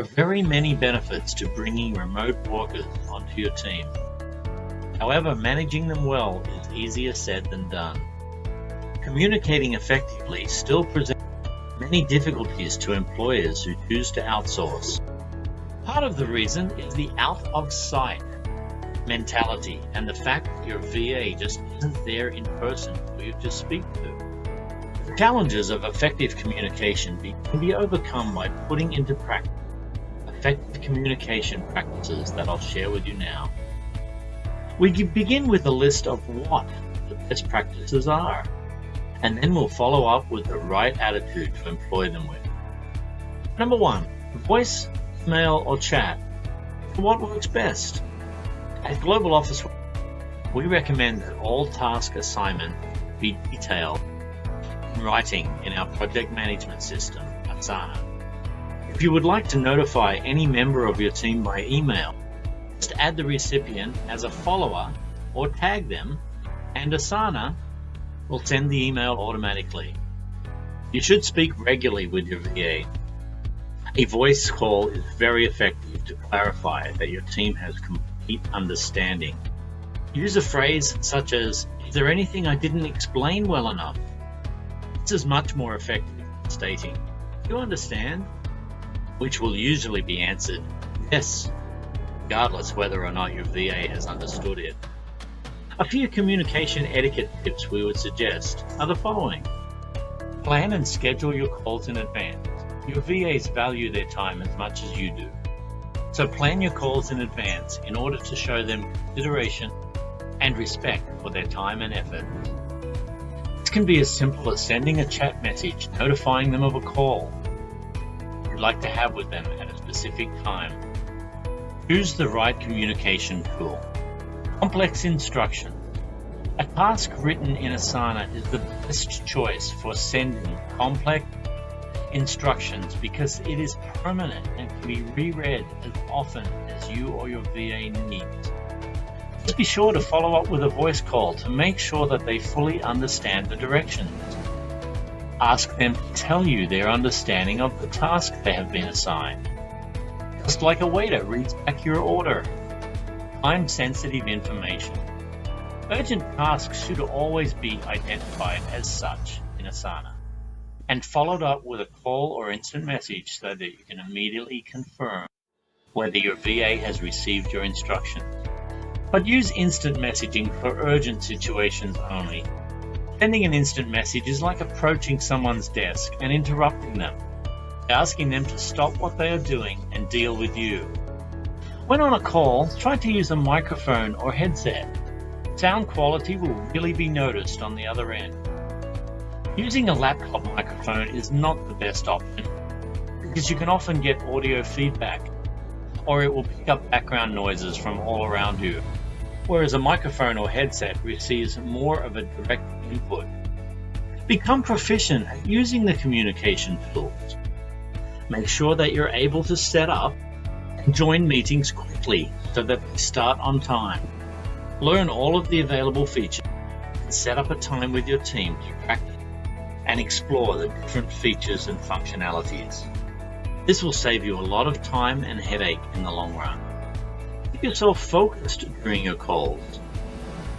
There are very many benefits to bringing remote workers onto your team. However, managing them well is easier said than done. Communicating effectively still presents many difficulties to employers who choose to outsource. Part of the reason is the out of sight mentality and the fact that your VA just isn't there in person for you to speak to. The challenges of effective communication can be overcome by putting into practice effective communication practices that I'll share with you now. We begin with a list of what the best practices are, and then we'll follow up with the right attitude to employ them with. Number 1, voice, email, or chat. What works best? At Global OfficeWorks, we recommend that all task assignments be detailed in writing in our project management system, Asana. If you would like to notify any member of your team by email, just add the recipient as a follower or tag them, and Asana will send the email automatically. You should speak regularly with your VA. A voice call is very effective to clarify that your team has complete understanding. Use a phrase such as, "Is there anything I didn't explain well enough?" This is much more effective than stating, "Do you understand?" which will usually be answered, "Yes," regardless whether or not your VA has understood it. A few communication etiquette tips we would suggest are the following. Plan and schedule your calls in advance. Your VAs value their time as much as you do. So plan your calls in advance in order to show them consideration and respect for their time and effort. This can be as simple as sending a chat message notifying them of a call you'd like to have with them at a specific time. Choose the right communication tool. Complex instructions. A task written in Asana is the best choice for sending complex instructions because it is permanent and can be reread as often as you or your VA needs. Just be sure to follow up with a voice call to make sure that they fully understand the directions. Ask them to tell you their understanding of the task they have been assigned. Just like a waiter reads back your order. Time-sensitive information. Urgent tasks should always be identified as such in Asana and followed up with a call or instant message so that you can immediately confirm whether your VA has received your instructions. But use instant messaging for urgent situations only. Sending an instant message is like approaching someone's desk and interrupting them, asking them to stop what they are doing and deal with you. When on a call, try to use a microphone or headset. Sound quality will really be noticed on the other end. Using a laptop microphone is not the best option because you can often get audio feedback or it will pick up background noises from all around you, whereas a microphone or headset receives more of a direct input. Become proficient at using the communication tools. Make sure that you're able to set up and join meetings quickly so that they start on time. Learn all of the available features and set up a time with your team to practice and explore the different features and functionalities. This will save you a lot of time and headache in the long run. Keep yourself focused during your calls.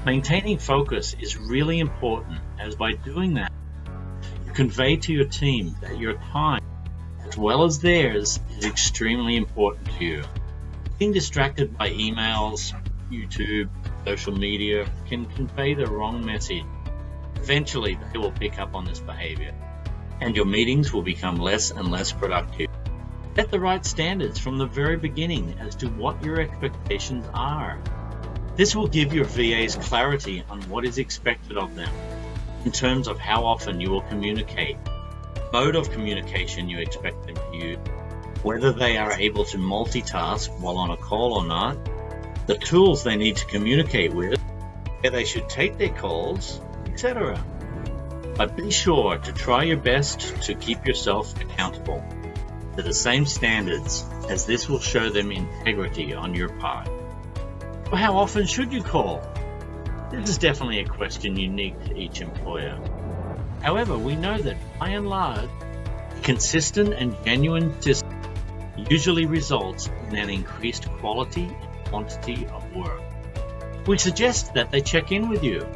Maintaining focus is really important, as by doing that, you convey to your team that your time, as well as theirs, is extremely important to you. Being distracted by emails, YouTube, social media can convey the wrong message. Eventually, they will pick up on this behavior, and your meetings will become less and less productive. Set the right standards from the very beginning as to what your expectations are. This will give your VAs clarity on what is expected of them in terms of how often you will communicate, mode of communication you expect them to use, whether they are able to multitask while on a call or not, the tools they need to communicate with, where they should take their calls, etc. But be sure to try your best to keep yourself accountable to the same standards, as this will show them integrity on your part. Well, how often should you call? This is definitely a question unique to each employer. However, we know that by and large, consistent and genuine usually results in an increased quality and quantity of work. We suggest that they check in with you.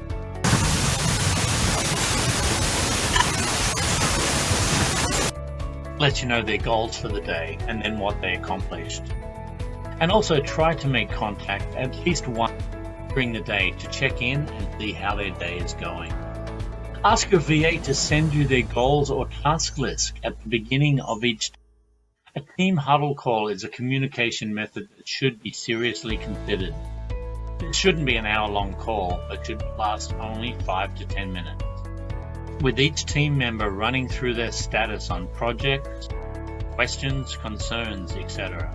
Let you know their goals for the day and then what they accomplished. And also try to make contact at least once during the day to check in and see how their day is going. Ask your VA to send you their goals or task list at the beginning of each day. A team huddle call is a communication method that should be seriously considered. It shouldn't be an hour-long call, but should last only 5 to 10 minutes. With each team member running through their status on projects, questions, concerns, etc.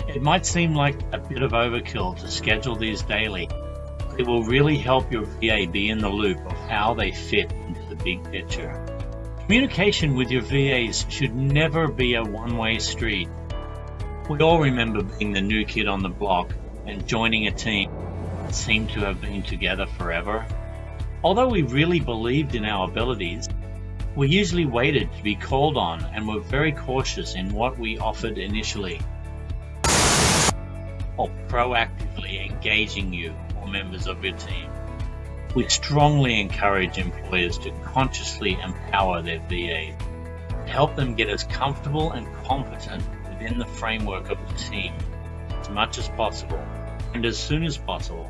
It might seem like a bit of overkill to schedule these daily, but it will really help your VA be in the loop of how they fit into the big picture. Communication with your VAs should never be a one-way street. We all remember being the new kid on the block and joining a team that seemed to have been together forever. Although we really believed in our abilities, we usually waited to be called on and were very cautious in what we offered initially, or proactively engaging you or members of your team. We strongly encourage employers to consciously empower their VAs, to help them get as comfortable and competent within the framework of the team as much as possible and as soon as possible.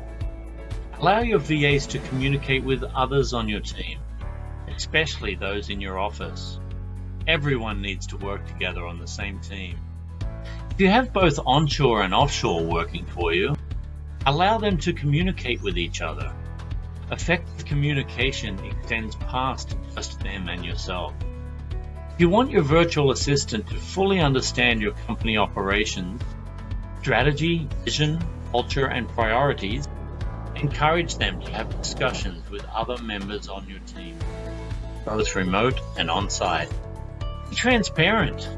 Allow your VAs to communicate with others on your team, especially those in your office. Everyone needs to work together on the same team. If you have both onshore and offshore working for you, allow them to communicate with each other. Effective communication extends past just them and yourself. If you want your virtual assistant to fully understand your company operations, strategy, vision, culture, and priorities, encourage them to have discussions with other members on your team, both remote and on-site. Be transparent.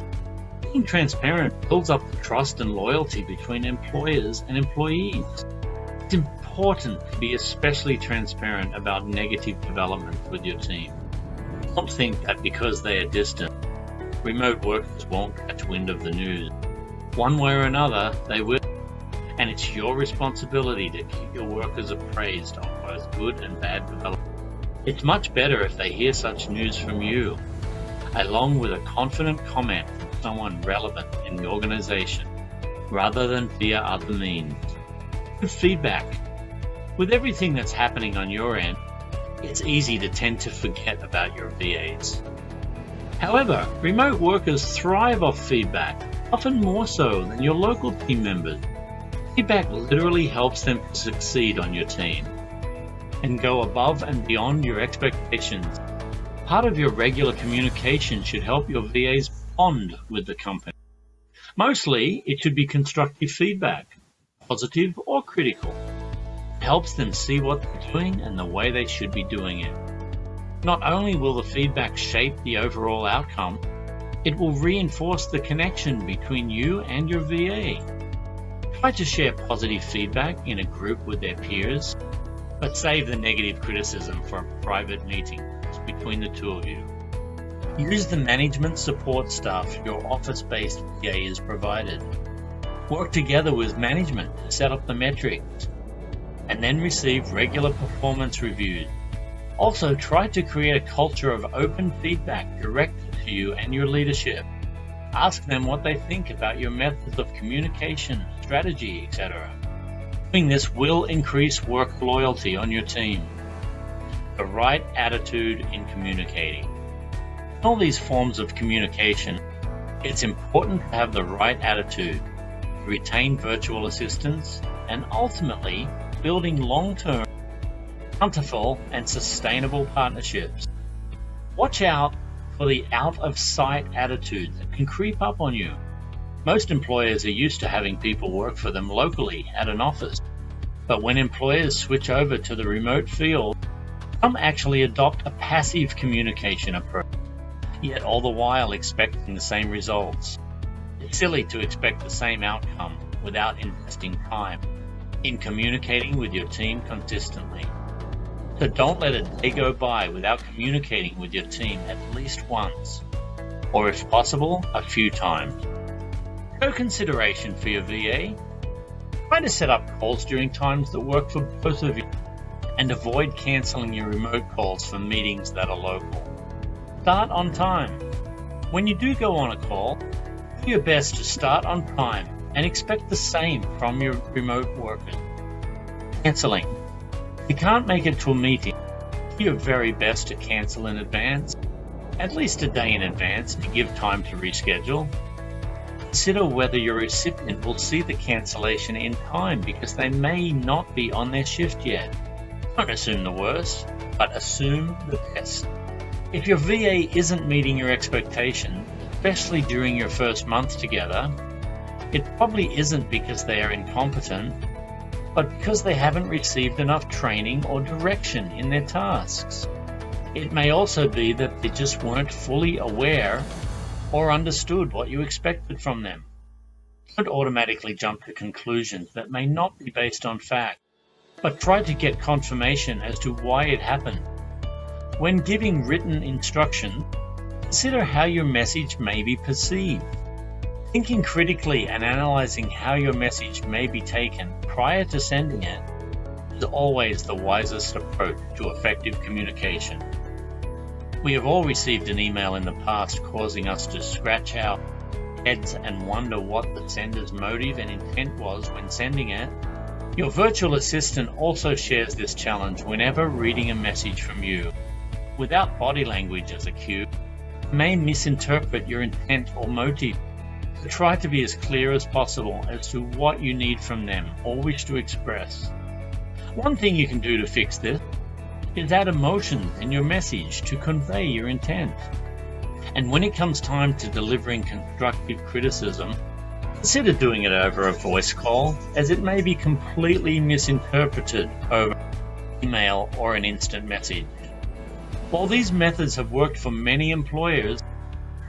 Being transparent builds up the trust and loyalty between employers and employees. It's important to be especially transparent about negative developments with your team. Don't think that because they are distant, remote workers won't catch wind of the news. One way or another, they will. And it's your responsibility to keep your workers appraised of both good and bad development. It's much better if they hear such news from you, along with a confident comment from someone relevant in the organization, rather than via other means. Good feedback. With everything that's happening on your end, it's easy to tend to forget about your VAs. However, remote workers thrive off feedback, often more so than your local team members. Feedback literally helps them to succeed on your team and go above and beyond your expectations. Part of your regular communication should help your VAs bond with the company. Mostly, it should be constructive feedback, positive or critical. It helps them see what they're doing and the way they should be doing it. Not only will the feedback shape the overall outcome, it will reinforce the connection between you and your VA. Try to share positive feedback in a group with their peers, but save the negative criticism for a private meeting between the two of you. Use the management support staff your office-based VA is provided. Work together with management to set up the metrics, and then receive regular performance reviews. Also, try to create a culture of open feedback directed to you and your leadership. Ask them what they think about your methods of communication, strategy, etc. Doing this will increase work loyalty on your team. The right attitude in communicating. In all these forms of communication, it's important to have the right attitude, retain virtual assistants, and ultimately building long-term, bountiful, and sustainable partnerships. Watch out for the out-of-sight attitude that can creep up on you. Most employers are used to having people work for them locally at an office, but when employers switch over to the remote field, some actually adopt a passive communication approach, yet all the while expecting the same results. It's silly to expect the same outcome without investing time in communicating with your team consistently. So don't let a day go by without communicating with your team at least once, or if possible, a few times. Co-consideration for your VA. Try to set up calls during times that work for both of you and avoid cancelling your remote calls for meetings that are local. Start on time. When you do go on a call, do your best to start on time and expect the same from your remote workers. Cancelling. If you can't make it to a meeting, do your very best to cancel in advance, at least a day in advance to give time to reschedule. Consider whether your recipient will see the cancellation in time because they may not be on their shift yet. Don't assume the worst, but assume the best. If your VA isn't meeting your expectation, especially during your first month together, it probably isn't because they are incompetent, but because they haven't received enough training or direction in their tasks. It may also be that they just weren't fully aware or understood what you expected from them. Don't automatically jump to conclusions that may not be based on fact, but try to get confirmation as to why it happened. When giving written instruction, consider how your message may be perceived. Thinking critically and analyzing how your message may be taken prior to sending it is always the wisest approach to effective communication. We have all received an email in the past causing us to scratch our heads and wonder what the sender's motive and intent was when sending it. Your virtual assistant also shares this challenge whenever reading a message from you. Without body language as a cue, they may misinterpret your intent or motive. So try to be as clear as possible as to what you need from them or wish to express. One thing you can do to fix this is add emotions in your message to convey your intent. And when it comes time to delivering constructive criticism, consider doing it over a voice call, as it may be completely misinterpreted over email or an instant message. While these methods have worked for many employers,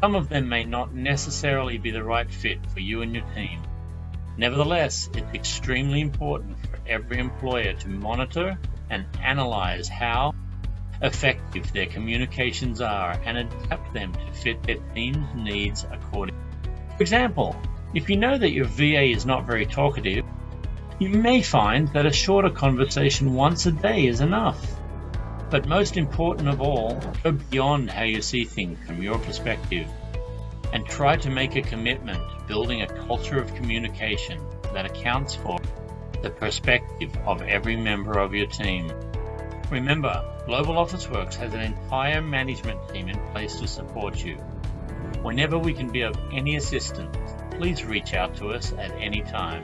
some of them may not necessarily be the right fit for you and your team. Nevertheless, it's extremely important for every employer to monitor and analyze how effective their communications are and adapt them to fit their team's needs accordingly. For example, if you know that your VA is not very talkative, you may find that a shorter conversation once a day is enough. But most important of all, go beyond how you see things from your perspective and try to make a commitment to building a culture of communication that accounts for the perspective of every member of your team. Remember, Global OfficeWorks has an entire management team in place to support you. Whenever we can be of any assistance, please reach out to us at any time.